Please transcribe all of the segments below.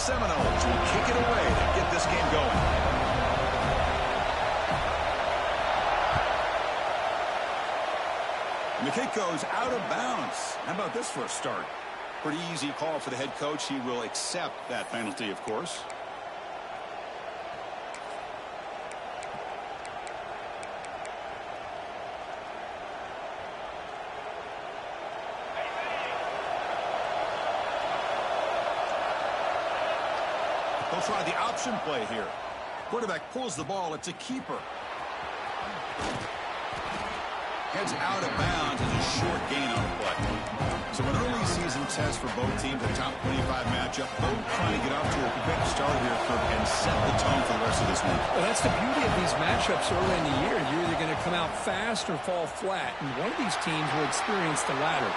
Seminoles will kick it away to get this game going. And the kick goes out of bounds. How about this for a start? Pretty easy call for the head coach. He will accept that penalty, of course. They'll try the option play here. Quarterback pulls the ball. It's a keeper. Heads out of bounds as a short gain on the play. So an early season test for both teams, a top 25 matchup. Both trying to get off to a quick start here and set the tone for the rest of this week. Well, that's the beauty of these matchups early in the year. You're either going to come out fast or fall flat, and one of these teams will experience the latter.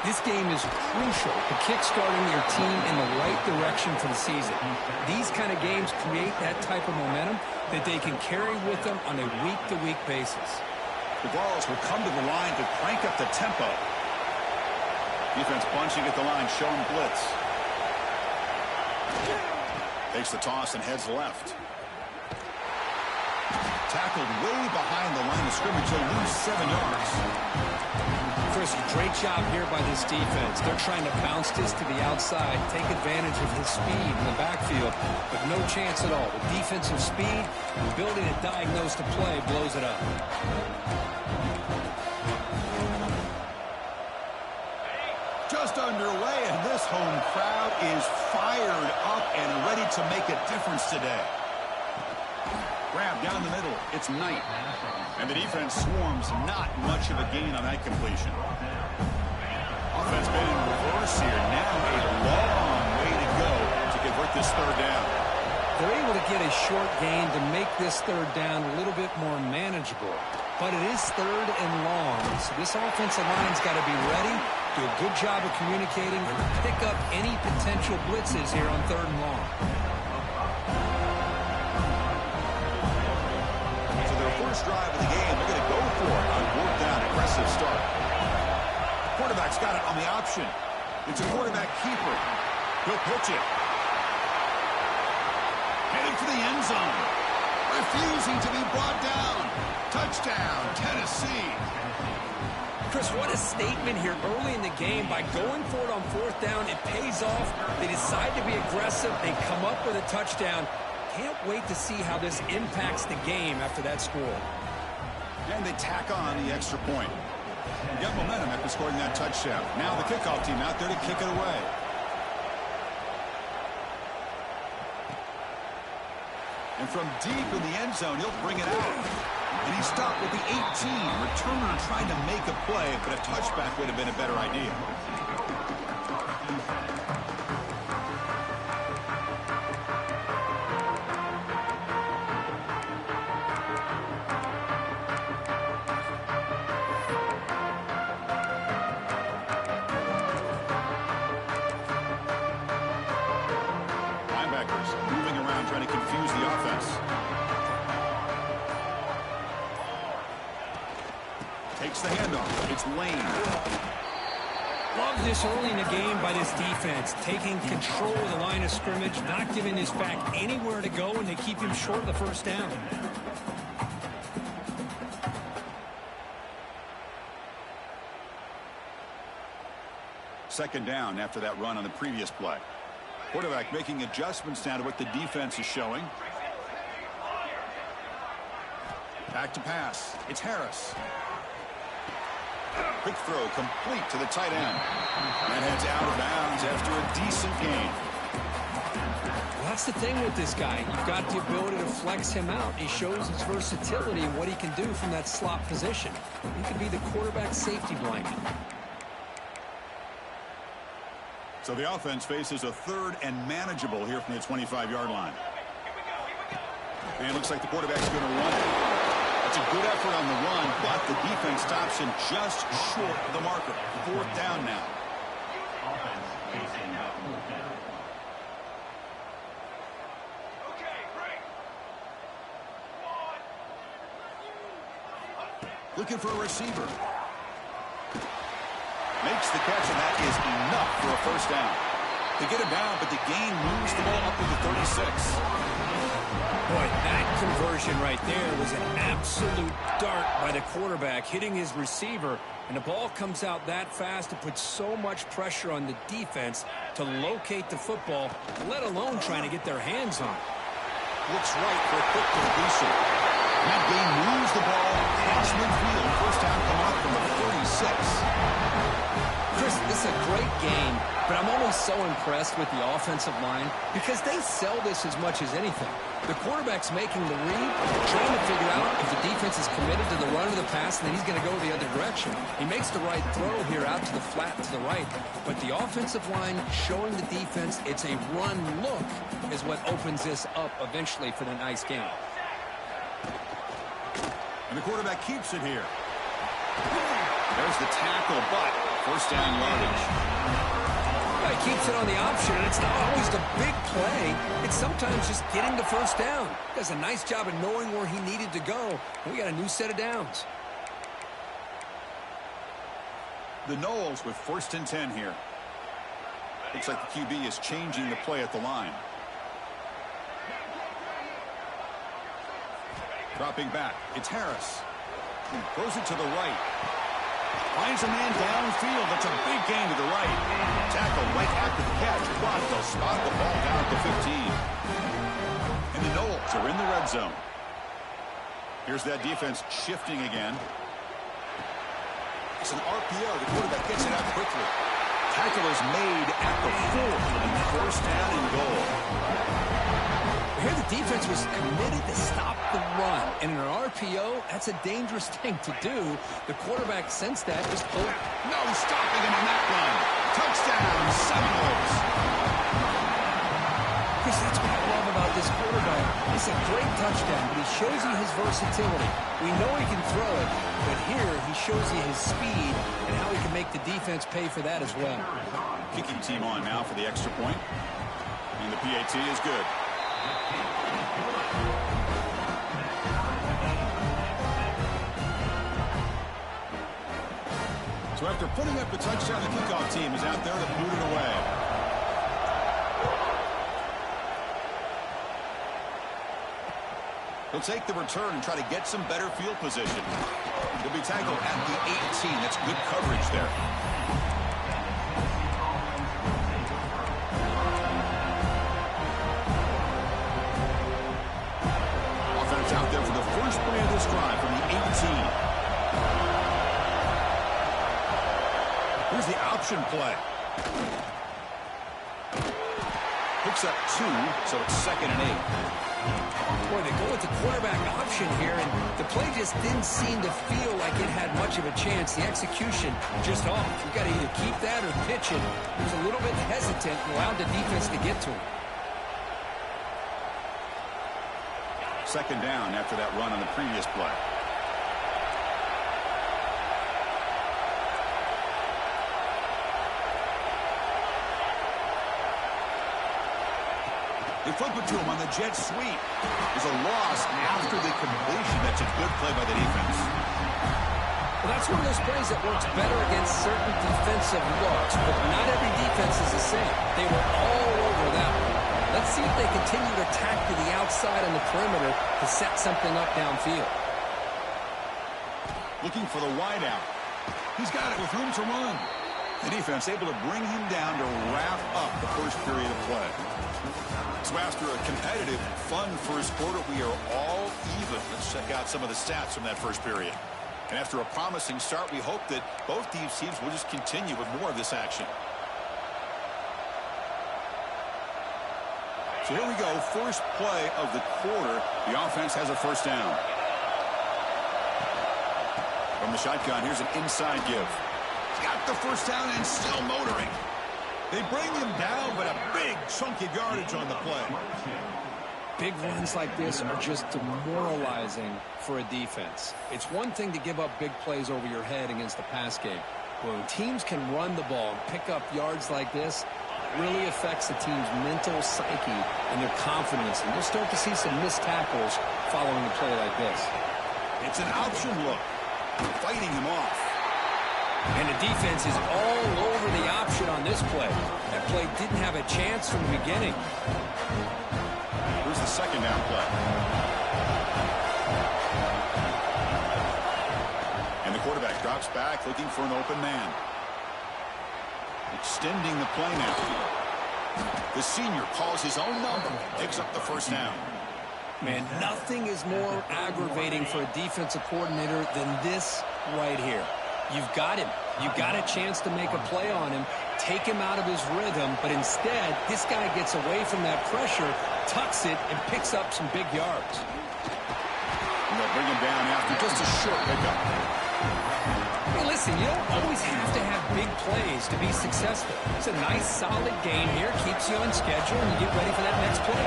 This game is crucial to kick-starting your team in the right direction for the season. These kind of games create that type of momentum that they can carry with them on a week-to-week basis. The balls will come to the line to crank up the tempo. Defense bunching at the line, showing blitz. Takes the toss and heads left. Tackled way behind the line of scrimmage. He'll lose 7 yards. Chris, great job here by this defense. They're trying to bounce this to the outside, take advantage of his speed in the backfield, but no chance at all. The defensive speed, the ability to diagnose the play blows it up. Just underway, and this home crowd is fired up and ready to make a difference today. Grab down the middle. It's Knight. And the defense swarms. Not much of a gain on that completion. Offense been in reverse here. Now a long way to go to convert this third down. They're able to get a short gain to make this third down a little bit more manageable. But it is third and long. So this offensive line's got to be ready, do a good job of communicating, and pick up any potential blitzes here on third and long. First drive of the game, they're going to go for it on fourth down. Aggressive start. Quarterback's got it on the option. It's a quarterback keeper. He'll pitch it. Headed for the end zone. Refusing to be brought down. Touchdown, Tennessee. Chris, what a statement here early in the game. By going for it on fourth down, it pays off. They decide to be aggressive. They come up with a touchdown. Can't wait to see how this impacts the game after that score. And they tack on the extra point. They got momentum after scoring that touchdown. Now the kickoff team out there to kick it away. And from deep in the end zone, he'll bring it out. And he stopped with the 18. Returner trying to make a play, but a touchback would have been a better idea. Moving around trying to confuse the offense. Takes the handoff. It's Lane. Love this early in the game by this defense. Taking control of the line of scrimmage, not giving his back anywhere to go, and they keep him short of the first down. Second down after that run on the previous play. Quarterback making adjustments now to what the defense is showing. Back to pass. It's Harris. Quick throw complete to the tight end. And heads out of bounds after a decent gain. Well, that's the thing with this guy. You've got the ability to flex him out. He shows his versatility and what he can do from that slot position. He could be the quarterback safety blanket. So the offense faces a third and manageable here from the 25-yard line. And it looks like the quarterback's going to run it. That's a good effort on the run, but the defense stops him just short of the marker. Fourth down now. Looking for a receiver. Makes the catch, and that is enough for a first down. They get him down, but the gain moves the ball up to the 36. Boy, that conversion right there was an absolute dart by the quarterback, hitting his receiver, and the ball comes out that fast. It puts so much pressure on the defense to locate the football, let alone trying to get their hands on it. Looks right for a quick completion. That gain moves the ball past midfield. First down coming up from the 46. Chris, this is a great game, but I'm always so impressed with the offensive line because they sell this as much as anything. The quarterback's making the read, trying to figure out if the defense is committed to the run or the pass, and then he's going to go the other direction. He makes the right throw here out to the flat to the right, but the offensive line showing the defense it's a run look is what opens this up eventually for the nice game. And the quarterback keeps it here. There's the tackle, but first down yardage. He keeps it on the option, and it's not always the big play. It's sometimes just getting the first down. He does a nice job of knowing where he needed to go. We got a new set of downs. The Knowles with 1st and 10 here. Looks like the QB is changing the play at the line. Dropping back. It's Harris. He throws it to the right. Finds a man downfield. That's a big gain to the right. Tackle right after the catch. But they'll spot the ball down at the 15. And the Knowles are in the red zone. Here's that defense shifting again. It's an RPO. The quarterback gets it out quickly. Tackle is made at the 4 and first down and goal. Here the defense was committed to stop the run. And in an RPO, that's a dangerous thing to do. The quarterback sensed that. Just pulled. No stopping him on that run. Touchdown, Seminoles. Chris, that's what I love about this quarterback. It's a great touchdown, but he shows you his versatility. We know he can throw it, but here he shows you his speed and how he can make the defense pay for that as well. Kicking team on now for the extra point. And the PAT is good. So after putting up the touchdown, the kickoff team is out there to boot it away. He'll take the return and try to get some better field position. He'll be tackled at the 18. That's good coverage there. Offense out there for the first play of this drive from the 18. Here's the option play. Picks up 2, so it's 2nd and 8. Boy, they go with the quarterback option here, and the play just didn't seem to feel like it had much of a chance. The execution just off. You've got to either keep that or pitch it. He was a little bit hesitant and allowed the defense to get to him. 2nd down after that run on the previous play. They flip it to him on the jet sweep. There's a loss after the completion. That's a good play by the defense. Well, that's one of those plays that works better against certain defensive looks, but not every defense is the same. They were all over that one. Let's see if they continue to attack to the outside on the perimeter to set something up downfield. Looking for the wideout. He's got it with room to run. The defense able to bring him down to wrap up the first period of play. So after a competitive, fun first quarter, we are all even. Let's check out some of the stats from that first period. And after a promising start, we hope that both these teams will just continue with more of this action. So here we go, first play of the quarter. The offense has a first down. From the shotgun, here's an inside give. Got the first down and still motoring. They bring him down, but a big chunk of yardage on the play. Big runs like this are just demoralizing for a defense. It's one thing to give up big plays over your head against the pass game. When teams can run the ball and pick up yards like this, it really affects the team's mental psyche and their confidence. And you'll start to see some missed tackles following a play like this. It's an option look. Fighting him off. And the defense is all over the option on this play. That play didn't have a chance from the beginning. Here's the second down play. And the quarterback drops back looking for an open man. Extending the play now. The senior calls his own number. Picks up the first down. Man, nothing is more aggravating for a defensive coordinator than this right here. You've got him. You've got a chance to make a play on him, take him out of his rhythm, but instead, this guy gets away from that pressure, tucks it, and picks up some big yards. And they'll bring him down after just a short pickup. Hey, listen, you don't always have to have big plays to be successful. It's a nice, solid game here, keeps you on schedule, and you get ready for that next play.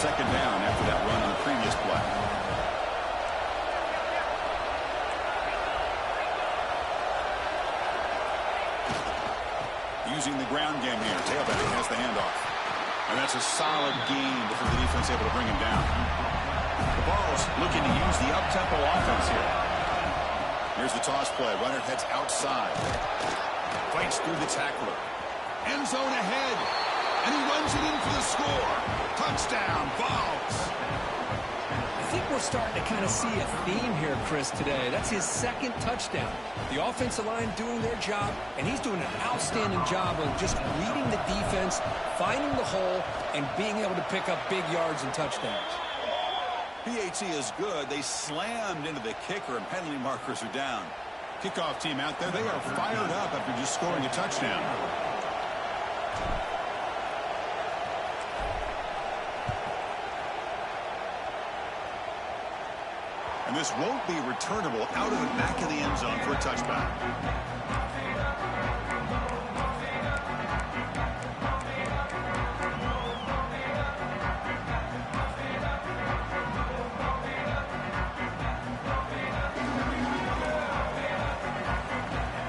Second down after that run on the previous play. Using the ground game here. Tailback has the handoff. And that's a solid gain before the defense able to bring him down. The Vols looking to use the up-tempo offense here. Here's the toss play. Runner heads outside. Fights through the tackler. End zone ahead. And he runs it in for the score. Touchdown, Vols. I think we're starting to kind of see a theme here, Chris, today. That's his second touchdown. The offensive line doing their job, and he's doing an outstanding job of just reading the defense, finding the hole, and being able to pick up big yards and touchdowns. PAT is good. They slammed into the kicker, and penalty markers are down. Kickoff team out there, they are fired up after just scoring a touchdown. And this won't be returnable out of the back of the end zone for a touchback.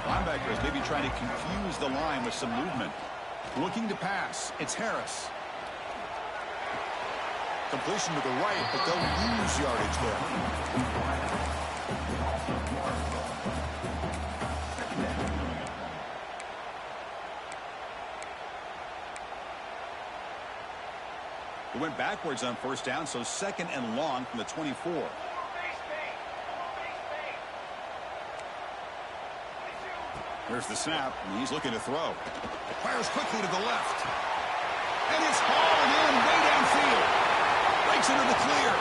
Linebackers maybe trying to confuse the line with some movement. Looking to pass. It's Harris. Completion to the right, but they'll lose yardage there. It went backwards on first down, so second and long from the 24. Here's the snap, and he's looking to throw. Fires quickly to the left. And it's hauled in way downfield. Breaks into the clear.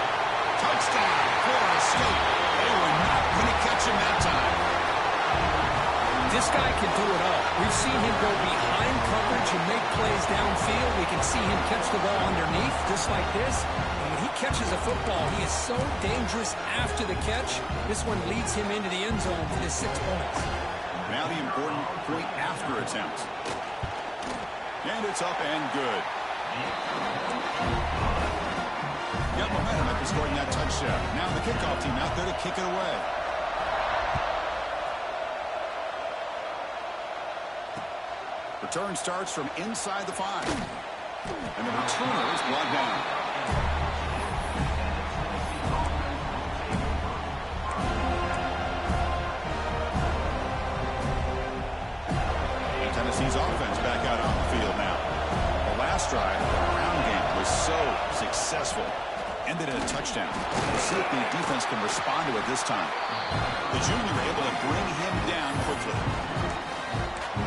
Touchdown, Florida State. They were not going to catch him that time. This guy can do it all. We've seen him go behind coverage and make plays downfield. We can see him catch the ball underneath, just like this. And when he catches a football, he is so dangerous after the catch. This one leads him into the end zone for the 6 points. Now the important point after attempt. And it's up and good. Got momentum after scoring that touchdown. Now the kickoff team out there to kick it away. Return starts from inside the 5. And the returner is brought down. And Tennessee's offense back out on the field now. The last drive, the ground game was so successful. Ended in a touchdown. We'll see if the defense can respond to it this time. The junior able to bring him down quickly.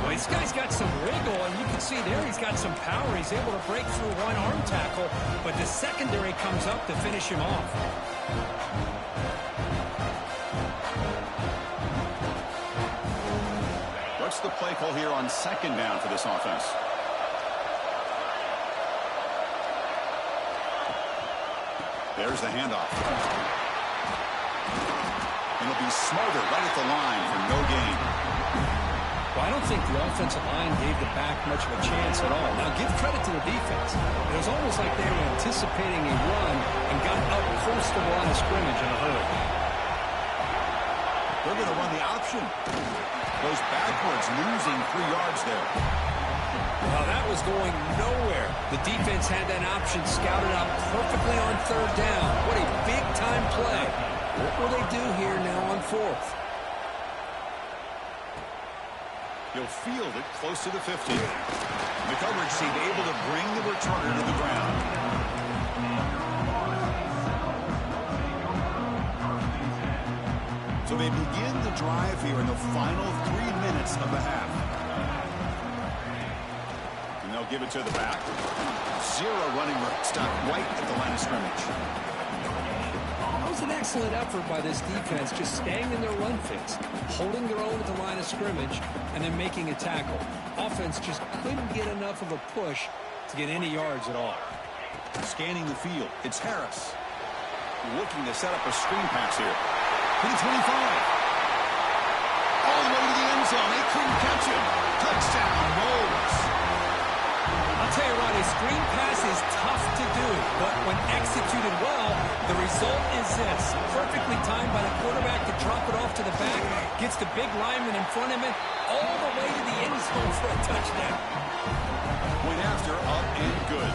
Well, this guy's got some wiggle, and you can see there he's got some power. He's able to break through one arm tackle, but the secondary comes up to finish him off. What's the play call here on second down for this offense? There's the handoff. And it'll be smothered right at the line for no gain. Well, I don't think the offensive line gave the back much of a chance at all. Now, give credit to the defense. It was almost like they were anticipating a run and got up close to the line of scrimmage in a hurry. They're going to run the option. Goes backwards, losing 3 yards there. Well, that was going nowhere. The defense had that option scouted out perfectly on third down. What a big-time play. What will they do here now on fourth? He'll field it close to the 50. The coverage team able to bring the returner to the ground. So they begin the drive here in the final 3 minutes of the half. And they'll give it to the back. Zero running room. Stuck right at the line of scrimmage. That was an excellent effort by this defense, just staying in their run fix, holding their own at the line of scrimmage, and then making a tackle. Offense just couldn't get enough of a push to get any yards at all. Scanning the field, it's Harris. Looking to set up a screen pass here. To the 25. All the way to the end zone. They couldn't catch him. Touchdown, Rolls. I'll tell you what, a screen pass is tough to do, but when executed well, the result is this. Perfectly timed by the quarterback to drop it off to the back, gets the big lineman in front of him, all the way to the end zone for a touchdown. Went after, up and good.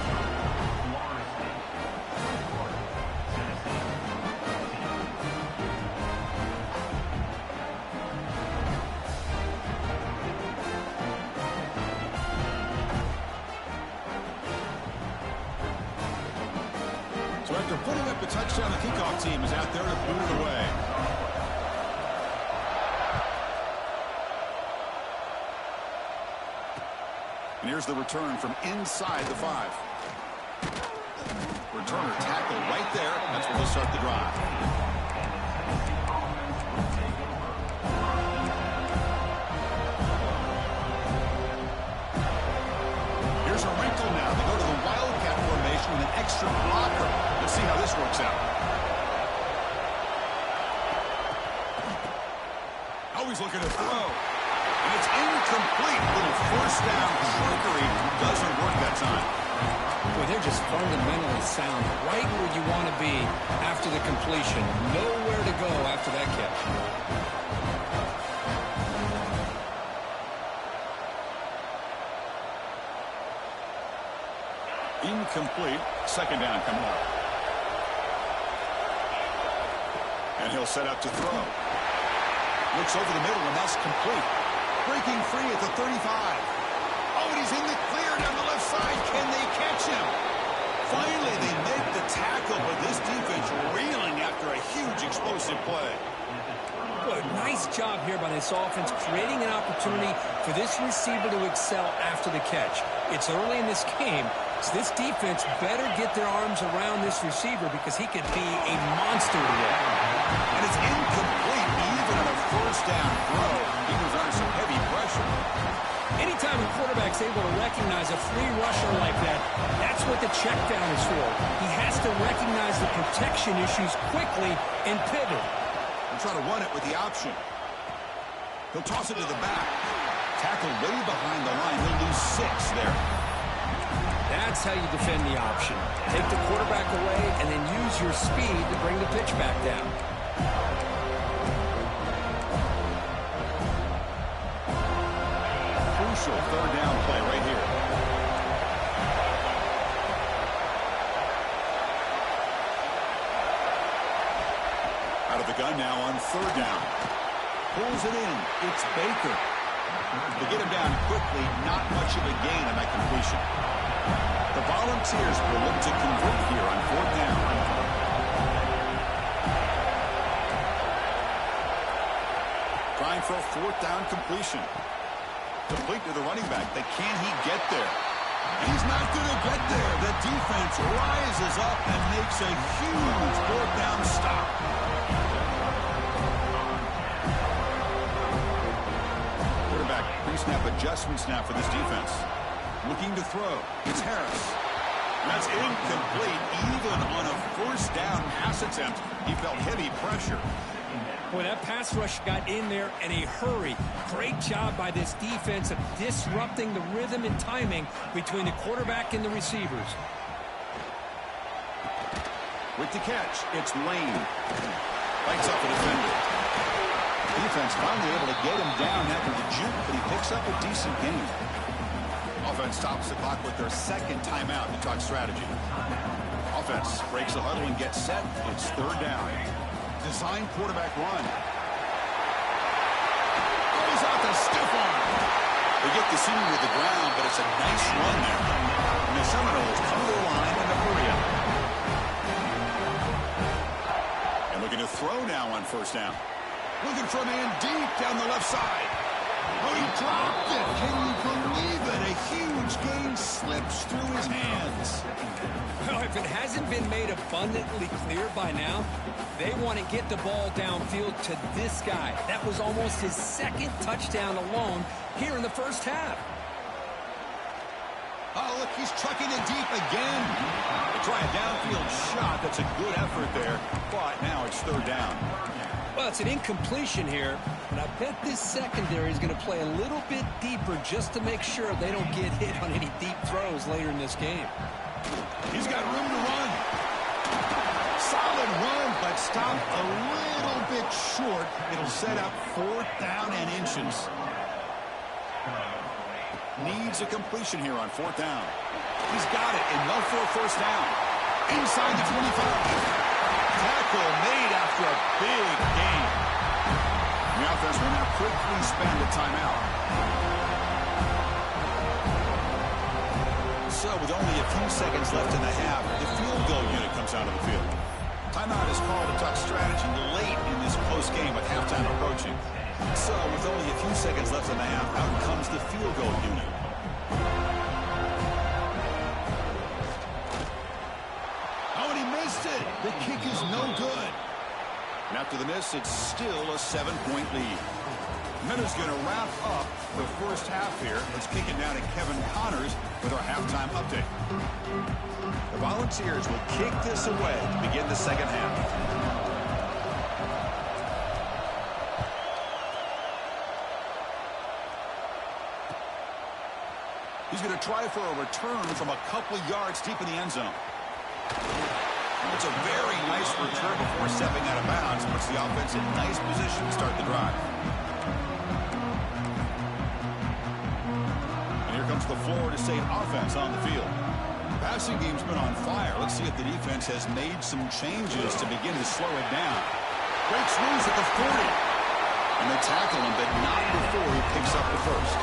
So after putting up a touchdown, the kickoff team is out there to boot it away. And here's the return from inside the 5. Returner tackled right there. That's where they'll start the drive. Here's a wrinkle now. They go to the Wildcat formation with an extra blocker. Let's see how this works out. Always looking to throw. And it's incomplete. Little first down trickery doesn't work that time. Boy, they're just fundamentally sound, right where you want to be after the completion. Nowhere to go after that catch. Incomplete. Second down coming up. And he'll set up to throw. Looks over the middle, and that's complete. Breaking free at the 35. Oh, and he's in the clear down the left side. Can they catch him? Finally, they make the tackle, but this defense reeling after a huge explosive play. Boy, nice job here by this offense, creating an opportunity for this receiver to excel after the catch. It's early in this game, so this defense better get their arms around this receiver because he could be a monster today. And it's incomplete, even on a first down throw. He was under some heavy pressure. Anytime a quarterback's able to recognize a free rusher like that, that's what the check down is for. He has to recognize the protection issues quickly and pivot. And try to run it with the option. He'll toss it to the back. Tackle way behind the line. He'll lose 6 there. That's how you defend the option. Take the quarterback away and then use your speed to bring the pitch back down. Crucial third down play right here. Out of the gun now on third down. Pulls it in. It's Baker. To get him down quickly, not much of a gain on that completion. The Volunteers will look to convert here on fourth down. Trying for a fourth down completion. Complete to the running back. Can he get there? He's not going to get there. The defense rises up and makes a huge fourth down stop. Quarterback pre-snap adjustments now for this defense. Looking to throw. It's Harris. That's incomplete. Even on a first down pass attempt, he felt heavy pressure. Boy, that pass rush got in there in a hurry. Great job by this defense of disrupting the rhythm and timing between the quarterback and the receivers. With the catch, it's Lane. Lights up a defender. Defense finally able to get him down after the juke, but he picks up a decent gain. Offense stops the clock with their second timeout to talk strategy. Offense breaks the huddle and gets set. It's third down. Design quarterback run. Oh, he's out the stiff arm. They get the seam with the ground, but it's a nice run there. And the Seminoles come to the line in a hurry up. And looking to throw now on first down. Looking for a man deep down the left side. Oh, he dropped it. Can you believe it? A huge gain slips through his hands. Well, if it hasn't been made abundantly clear by now, they want to get the ball downfield to this guy. That was almost his second touchdown alone here in the first half. Oh, look, he's trucking it deep again. They try a downfield shot. That's a good effort there, but now it's third down. Well, it's an incompletion here, but I bet this secondary is going to play a little bit deeper just to make sure they don't get hit on any deep throws later in this game. He's got room to run. Solid run, but stopped a little bit short. It'll set up fourth down and inches. Needs a completion here on fourth down. He's got it, enough for a first down. Inside the 25. Tackle made after a big gain. The offense will now quickly spend a timeout. So with only a few seconds left in the half, the field goal unit comes out of the field. Timeout is called to talk strategy late in this close game with halftime approaching. So with only a few seconds left in the half, out comes the field goal unit. Oh, and he missed it. The kick is no good. And after the miss, it's still a 7-point lead. Minutes going to wrap up the first half here. Let's kick it down to Kevin Connors with our halftime update. The Volunteers will kick this away to begin the second half. He's going to try for a return from a couple yards deep in the end zone. It's a very nice return before stepping out of bounds. Puts the offense in nice position to start the drive. And here comes the Florida State offense on the field. Passing game's been on fire. Let's see if the defense has made some changes to begin to slow it down. Breaks loose at the 40. And they tackle him, but not before he picks up the first.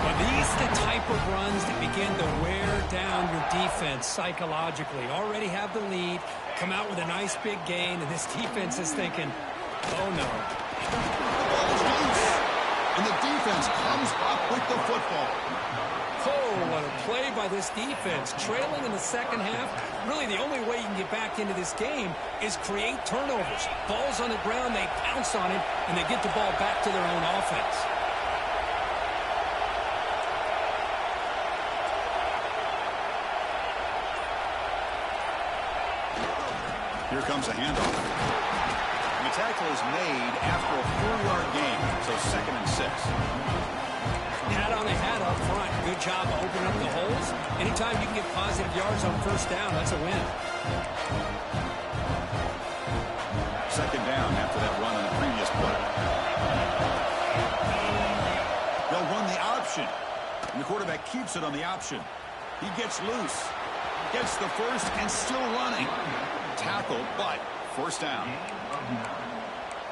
Well, these are the type of runs that begin to wear down your defense psychologically. Already have the lead, come out with a nice big gain, and this defense is thinking, oh no. The ball is loose, and the defense comes up with the football. Oh, what a play by this defense. Trailing in the second half, really the only way you can get back into this game is create turnovers. Ball's on the ground, they pounce on it, and they get the ball back to their own offense. Here comes a handoff. And the tackle is made after a 4-yard gain, so 2nd and 6. Hat on the hat up front. Good job of opening up the holes. Anytime you can get positive yards on first down, that's a win. 2nd down after that run on the previous play. They'll run the option. And the quarterback keeps it on the option. He gets loose. Gets the first and still running. Tackle, but first down.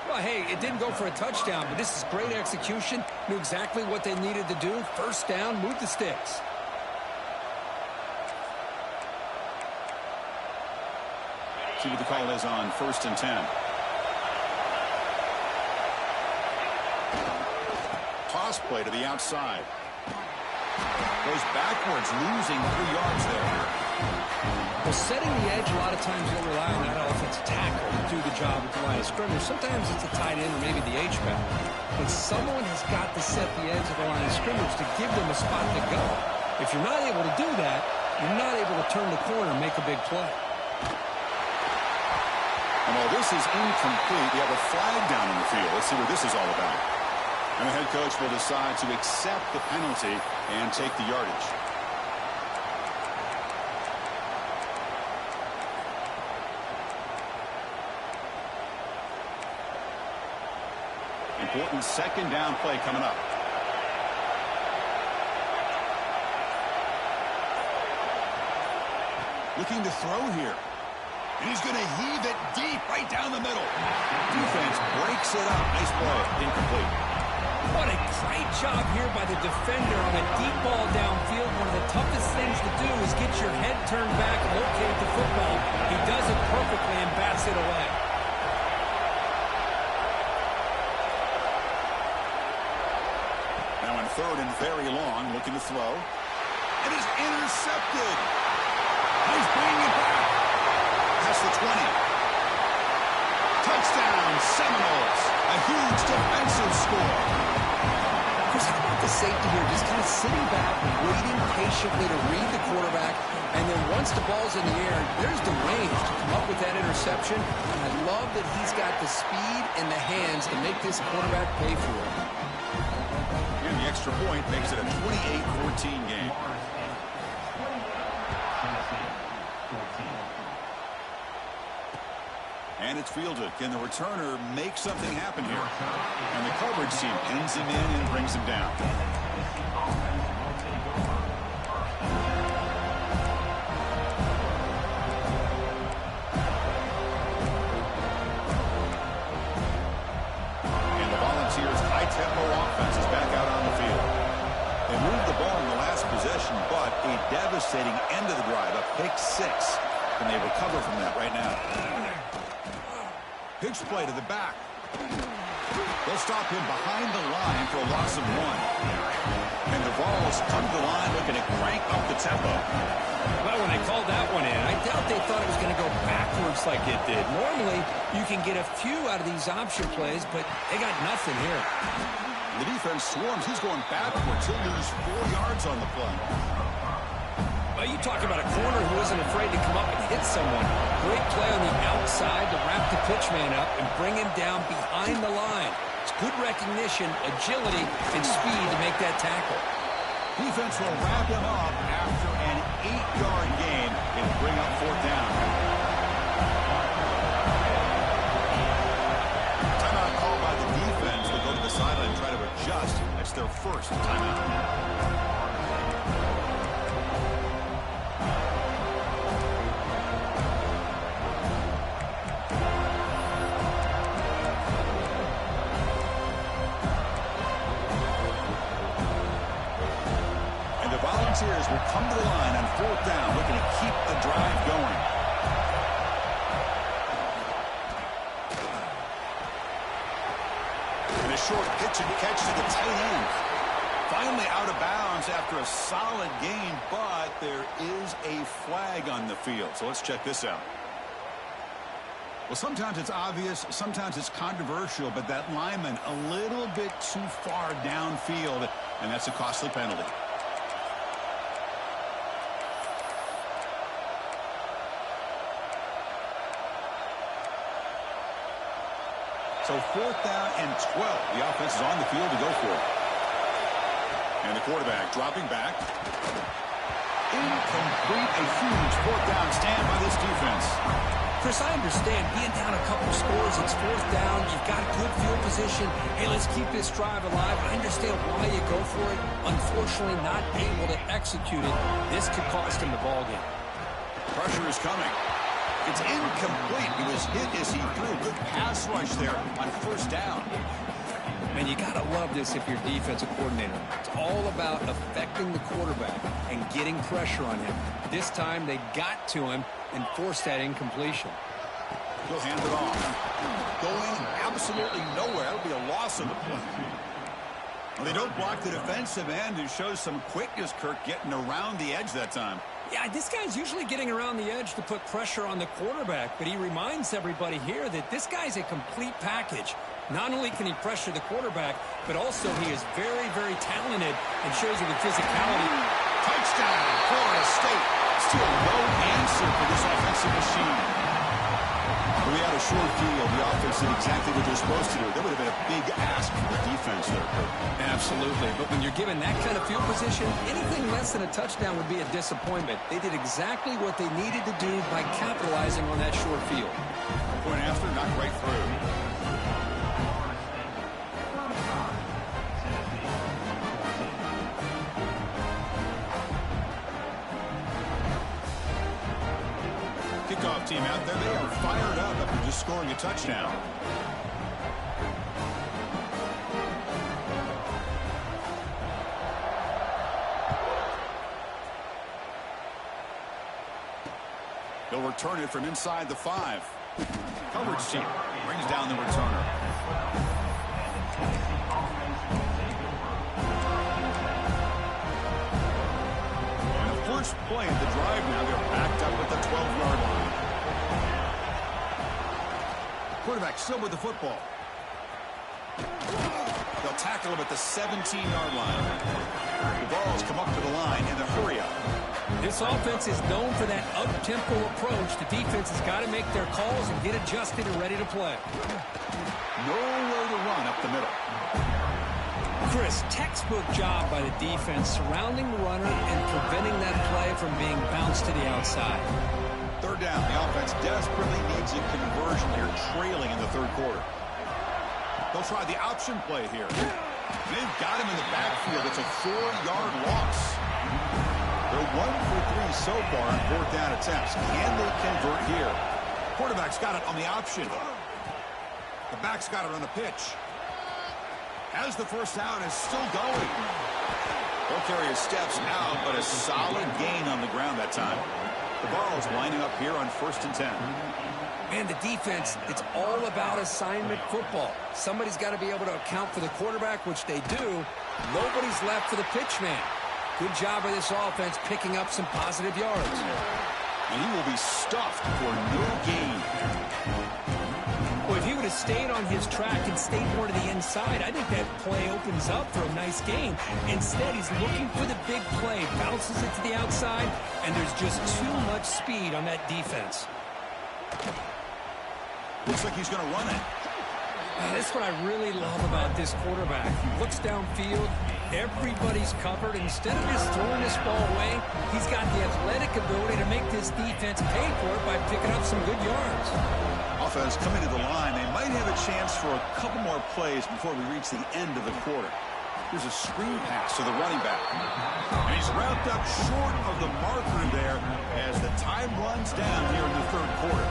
Well, hey, it didn't go for a touchdown, but this is great execution. Knew exactly what they needed to do. First down, move the sticks. See what the call is on 1st and 10. Toss play to the outside. Goes backwards, losing 3 yards there. Well, setting the edge, a lot of times you'll rely on that offensive tackle to do the job at the line of scrimmage. Sometimes it's a tight end or maybe the H-back. But someone has got to set the edge of the line of scrimmage to give them a spot to go. If you're not able to do that, you're not able to turn the corner and make a big play. And while this is incomplete, we have a flag down in the field. Let's see what this is all about. And the head coach will decide to accept the penalty and take the yardage. Important 2nd down play coming up. Looking to throw here. And he's going to heave it deep right down the middle. Defense breaks it up. Nice play. Incomplete. What a great job here by the defender on a deep ball downfield. One of the toughest things to do is get your head turned back and locate the football. He does it perfectly and bats it away. Now on 3rd and very long, looking to throw. It is intercepted. He's bringing it back. Past the 20. Touchdown, Seminoles. A huge defensive score. Chris, how about the safety here? Just kind of sitting back, waiting patiently to read the quarterback. And then once the ball's in the air, there's the range to come up with that interception. And I love that he's got the speed and the hands to make this quarterback pay for it. And the extra point makes it a 28-14 game. And it's fielded. Can the returner make something happen here? And the coverage team pins him in and brings him down. And the Volunteers' high-tempo offense is back out on the field. They moved the ball in the last possession, but a devastating end of the drive, a pick 6. And they recover from that right now. Pitch play to the back. They'll stop him behind the line for a loss of 1. And the Vols come to the line looking to crank up the tempo. Well, when they called that one in, I doubt they thought it was going to go backwards like it did. Normally, you can get a few out of these option plays, but they got nothing here. The defense swarms. He's going backwards. He'll lose 4 yards on the play. Well, you talk about a corner who isn't afraid to come up and hit someone. Great play on the outside to wrap the pitchman up and bring him down behind the line. It's good recognition, agility, and speed to make that tackle. Defense will wrap him up after an 8-yard gain and bring up 4th down. Timeout called by the defense. They'll go to the sideline and try to adjust. That's their first timeout. Volunteers will come to the line on 4th down, looking to keep the drive going. And a short pitch and catch to the tight end. Finally out of bounds after a solid gain, but there is a flag on the field. So let's check this out. Well, sometimes it's obvious, sometimes it's controversial, but that lineman a little bit too far downfield, and that's a costly penalty. So 4th down and 12. The offense is on the field to go for it. And the quarterback dropping back. Incomplete. A huge 4th down stand by this defense. Chris, I understand being down a couple scores. It's 4th down. You've got good field position. Hey, let's keep this drive alive. I understand why you go for it. Unfortunately, not able to execute it. This could cost him the ballgame. Pressure is coming. It's incomplete. He was hit as he threw. Good pass rush there on 1st down. Man, you got to love this if you're defensive coordinator. It's all about affecting the quarterback and getting pressure on him. This time they got to him and forced that incompletion. He'll hand it off. Going absolutely nowhere. That'll be a loss of the play. Well, they don't block the defensive end, who shows some quickness, Kirk, getting around the edge that time. Yeah, this guy's usually getting around the edge to put pressure on the quarterback, but he reminds everybody here that this guy's a complete package. Not only can he pressure the quarterback, but also he is very, very talented and shows you the physicality. Touchdown, Florida State. Still no answer for this offensive machine. We had a short field. The offense did exactly what they're supposed to do. That would have been a big ask for the defense there, Kirk. Absolutely. But when you're given that kind of field position, anything less than a touchdown would be a disappointment. They did exactly what they needed to do by capitalizing on that short field. Point after, knocked right through. Kickoff team out there. They are fired up after just scoring a touchdown. They'll return it from inside the 5. Coverage team brings down the returner. And the first play of the drive now, they're backed up at the 12-yard line. Quarterback still with the football. They'll tackle him at the 17-yard line. The balls come up to the line in the hurry-up. This offense is known for that up-tempo approach. The defense has got to make their calls and get adjusted and ready to play. Nowhere to run up the middle. Chris, textbook job by the defense surrounding the runner and preventing that play from being bounced to the outside. Third down. The offense desperately needs a conversion here, trailing in the third quarter. They'll try the option play here. They've got him in the backfield. It's a 4-yard loss. They're 1 for 3 so far on fourth down attempts. Can they convert here? Quarterback's got it on the option. The back's got it on the pitch. As the first down is still going. He'll carry his steps out, but a solid gain on the ground that time. The ball's lining up here on 1st and 10. And the defense, it's all about assignment football. Somebody's got to be able to account for the quarterback, which they do. Nobody's left for the pitch man. Good job by this offense picking up some positive yards. And he will be stuffed for no gain. Well, if he would have stayed on his track and stayed more to the inside, I think that play opens up for a nice gain. Instead, he's looking for the big play, bounces it to the outside, and there's just too much speed on that defense. Looks like he's going to run it. That's what I really love about this quarterback. He looks downfield, everybody's covered. Instead of just throwing this ball away, he's got the athletic ability to make this defense pay for it by picking up some good yards. Offense coming to the line. They might have a chance for a couple more plays before we reach the end of the quarter. Here's a screen pass to the running back. And he's wrapped up short of the marker there as the time runs down here in the third quarter.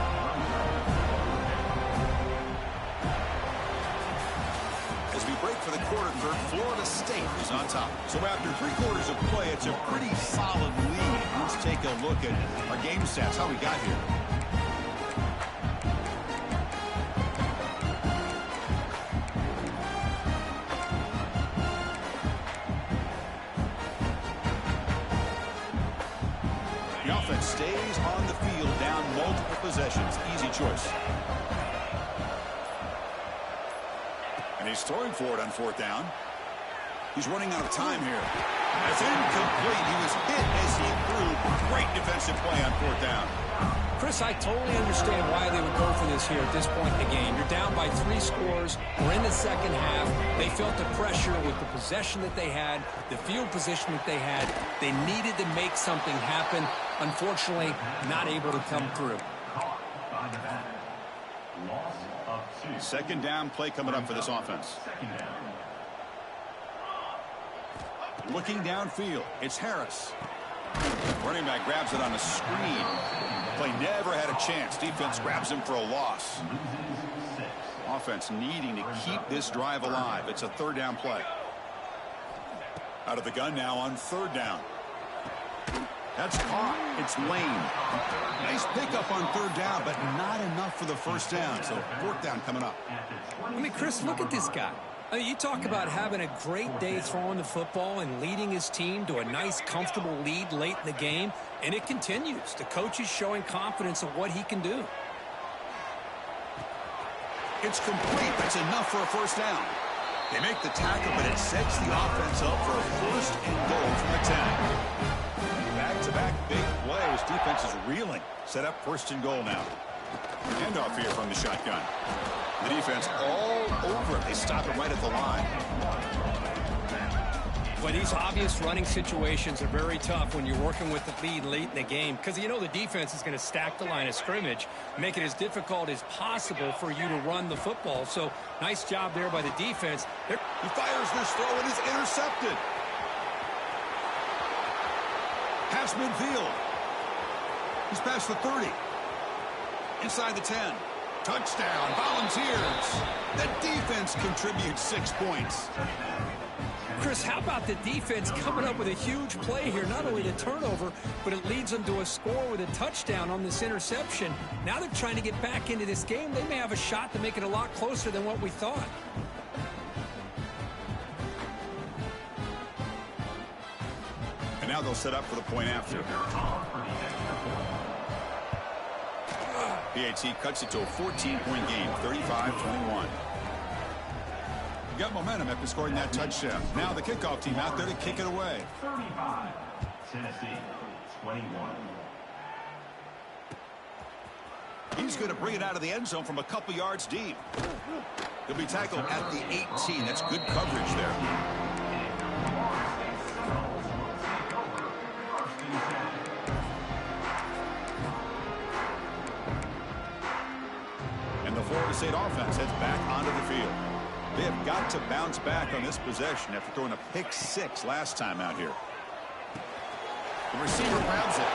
As we break for the quarter third, Florida State is on top. So after 3 quarters of play, it's a pretty solid lead. Let's take a look at our game stats, how we got here. The offense stays on the field down multiple possessions. Easy choice. And he's throwing for it on 4th down. He's running out of time here. That's incomplete. He was hit as he threw. Great defensive play on 4th down. Chris, I totally understand why they would go for this here at this point in the game. You're down by 3 scores. We're in the second half. They felt the pressure with the possession that they had, the field position that they had. They needed to make something happen. Unfortunately, not able to come through. Second down play coming up for this offense. Looking downfield, it's Harris. Running back grabs it on a screen. Play never had a chance. Defense grabs him for a loss. Offense needing to keep this drive alive. It's a 3rd down play. Out of the gun now on 3rd down. That's caught. It's Lane. Nice pickup on 3rd down, but not enough for the first down. So 4th down coming up. I mean, Chris, look at this guy. I mean, you talk about having a great day throwing the football and leading his team to a nice, comfortable lead late in the game, and it continues. The coach is showing confidence of what he can do. It's complete. That's enough for a first down. They make the tackle, but it sets the offense up for a 1st and goal from the 10. Back-to-back big plays. Defense is reeling. Set up 1st and goal now. Handoff here from the shotgun. The defense all over it. They stop it right at the line. Well, these obvious running situations are very tough when you're working with the lead late in the game because you know the defense is going to stack the line of scrimmage, make it as difficult as possible for you to run the football. So nice job there by the defense. He fires this throw and is intercepted. Pass midfield. He's past the 30. Inside the 10. Touchdown, Volunteers. The defense contributes 6 points. Chris, how about the defense coming up with a huge play here? Not only the turnover, but it leads them to a score with a touchdown on this interception. Now they're trying to get back into this game. They may have a shot to make it a lot closer than what we thought. And now they'll set up for the point after. PAT cuts it to a 14-point game, 35-21. Got momentum after scoring that touchdown. Now the kickoff team out there to kick it away. 35, Tennessee, 21. He's going to bring it out of the end zone from a couple yards deep. He'll be tackled at the 18. That's good coverage there. And the Florida State offense heads back onto the field. They have got to bounce back on this possession after throwing a pick-6 last time out here. The receiver grabs it.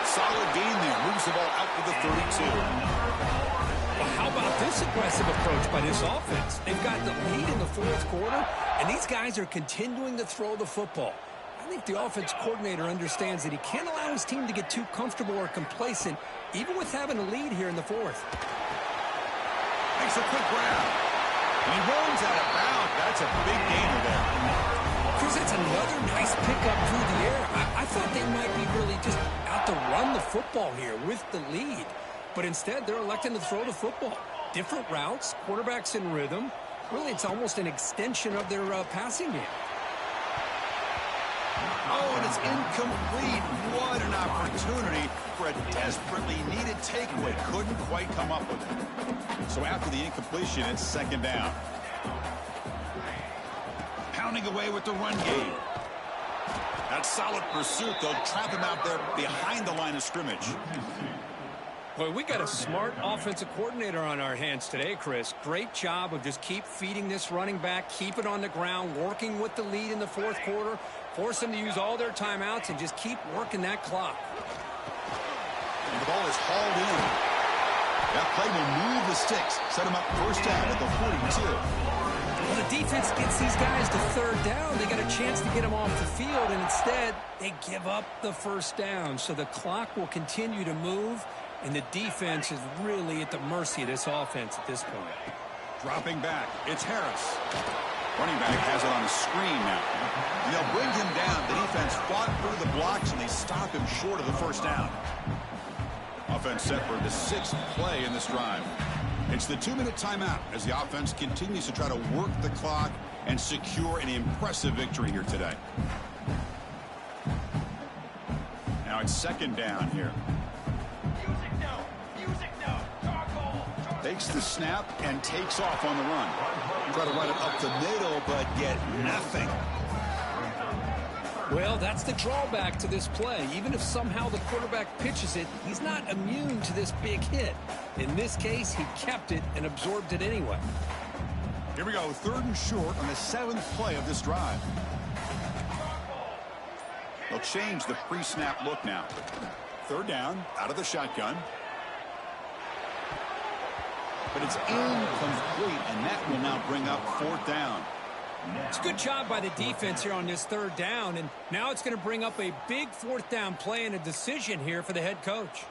Solid gain there. Moves the ball out to the 32. Well, how about this aggressive approach by this offense? They've got the lead in the fourth quarter, and these guys are continuing to throw the football. I think the offense coordinator understands that he can't allow his team to get too comfortable or complacent, even with having a lead here in the fourth. Makes a quick grab. And he runs out of bounds. That's a big gainer there. Chris, that's another nice pickup through the air. I thought they might be really just out to run the football here with the lead. But instead, they're electing to throw the football. Different routes, quarterbacks in rhythm. Really, it's almost an extension of their passing game. Oh, and it's incomplete. What an opportunity for a desperately needed takeaway. Couldn't quite come up with it. So after the incompletion, it's second down. Pounding away with the run game. That solid pursuit, they'll trap him out there behind the line of scrimmage. Boy, we got a smart offensive coordinator on our hands today, Chris. Great job of just keep feeding this running back, keep it on the ground, working with the lead in the fourth quarter, force them to use all their timeouts, and just keep working that clock. And the ball is hauled in. That play will move the sticks, set him up first down at the 42. Well, the defense gets these guys to third down. They got a chance to get them off the field, and instead they give up the first down. So the clock will continue to move, and the defense is really at the mercy of this offense at this point. Dropping back, it's Harris. Running back has it on the screen now. And they'll bring him down. The defense fought through the blocks, and they stop him short of the first down. Offense set for the 6th play in this drive. It's the 2-minute timeout as the offense continues to try to work the clock and secure an impressive victory here today. Now it's second down here. Takes the snap and takes off on the run. Try to run it up the middle, but get nothing. Well, that's the drawback to this play. Even if somehow the quarterback pitches it, he's not immune to this big hit. In this case, he kept it and absorbed it anyway. Here we go, 3rd and short on the 7th play of this drive. They'll change the pre-snap look now. 3rd down, out of the shotgun. But it's incomplete, and that will now bring up 4th down. It's a good job by the defense here on this 3rd down, and now it's going to bring up a big 4th down play and a decision here for the head coach.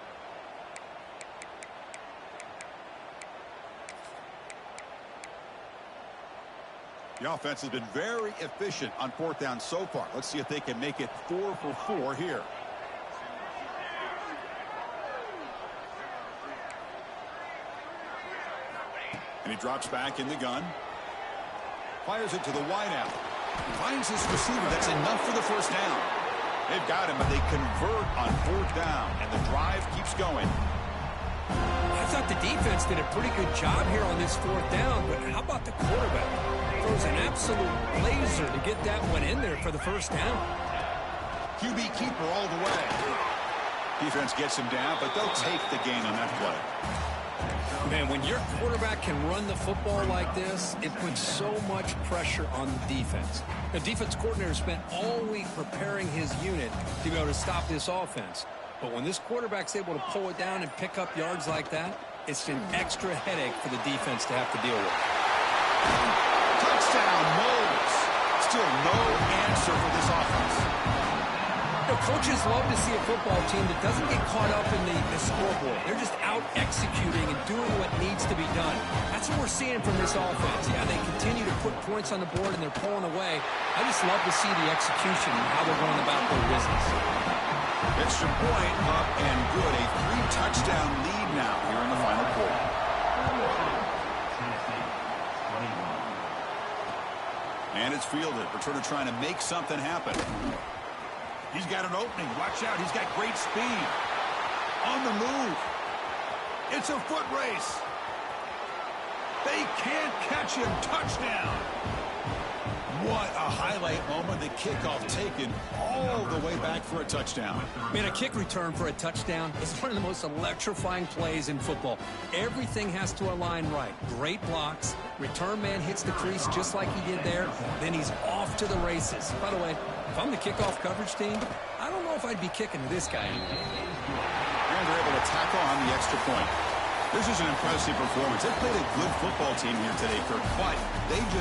The offense has been very efficient on 4th down so far. Let's see if they can make it 4 for 4 here. And he drops back in the gun. Fires it to the wideout. Finds his receiver. That's enough for the first down. They've got him, but they convert on 4th down, and the drive keeps going. I thought the defense did a pretty good job here on this 4th down, but how about the quarterback? Throws an absolute laser to get that one in there for the first down. QB keeper all the way. Defense gets him down, but they'll take the gain on that play. Man, when your quarterback can run the football like this, it puts so much pressure on the defense. The defense coordinator spent all week preparing his unit to be able to stop this offense. But when this quarterback's able to pull it down and pick up yards like that, it's an extra headache for the defense to have to deal with. Touchdown, Knowles. Still no Coaches love to see a football team that doesn't get caught up in the scoreboard. They're just out executing and doing what needs to be done. That's what we're seeing from this offense. Yeah, they continue to put points on the board and they're pulling away. I just love to see the execution and how they're going about their business. Extra point up and good. A 3-touchdown lead now here in the final quarter. Tennessee, 21. And it's fielded. Returner trying to make something happen. He's got an opening. Watch out. He's got great speed. On the move. It's a foot race. They can't catch him. Touchdown. What a highlight moment. The kickoff taken all the way back for a touchdown. Man, a kick return for a touchdown is one of the most electrifying plays in football. Everything has to align right. Great blocks. Return man hits the crease just like he did there. Then he's off to the races. By the way, if I'm the kickoff coverage team, I don't know if I'd be kicking to this guy. And they're able to tackle on the extra point. This is an impressive performance. They played a good football team here today, Kirk, but they just